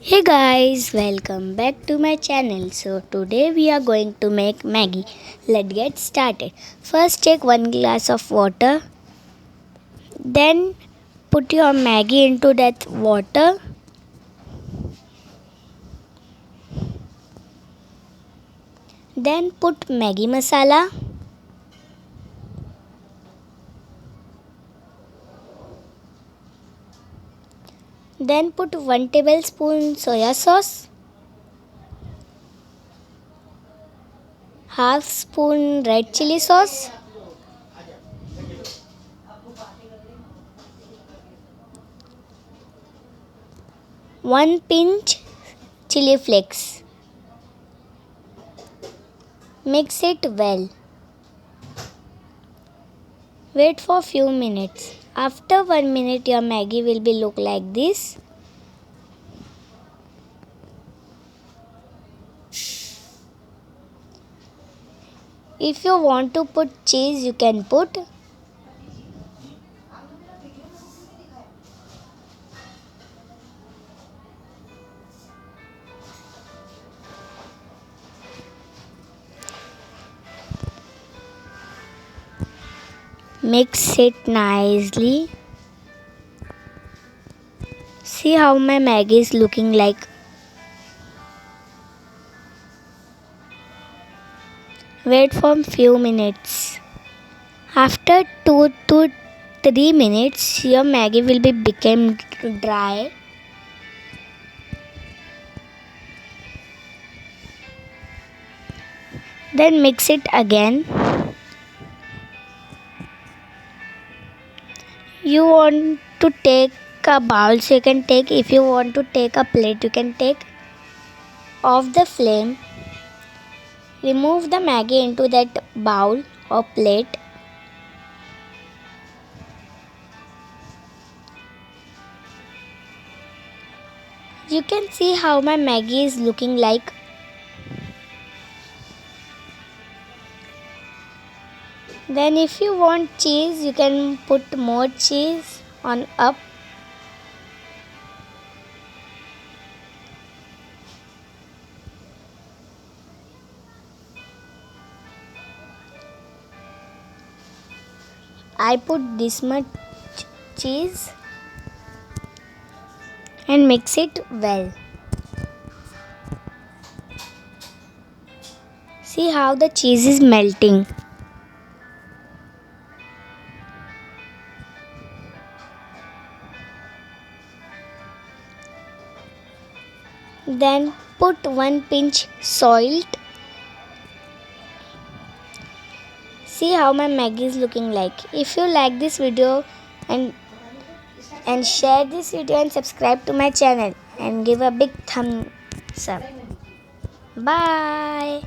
Hey guys, welcome back to my channel. So today we are going to make Maggie. Let's get started. First take 1 glass of water. Then put your Maggie into that water. Then put Maggie masala. Then put 1 tablespoon soya sauce. Half spoon red chili sauce. 1 pinch chili flakes. Mix it well. Wait for few minutes. After 1 minute your Maggie will be look like this. If you want to put cheese you can put. Mix it nicely. See how my Maggie is looking like. Wait for few minutes. After 2 to 3 minutes your Maggie will be become dry. Then mix it again. You want to take a bowl, so you can take. If you want to take a plate you can take. Off the flame. Remove the Maggie into that bowl or plate. You can see how my Maggie is looking like. Then if you want cheese you can put more cheese on up. I put this much cheese and mix it well. See how the cheese is melting. Then put 1 pinch salt. See how my Maggie is looking like. If you like this video and share this video and subscribe to my channel and give a big thumbs up. Bye.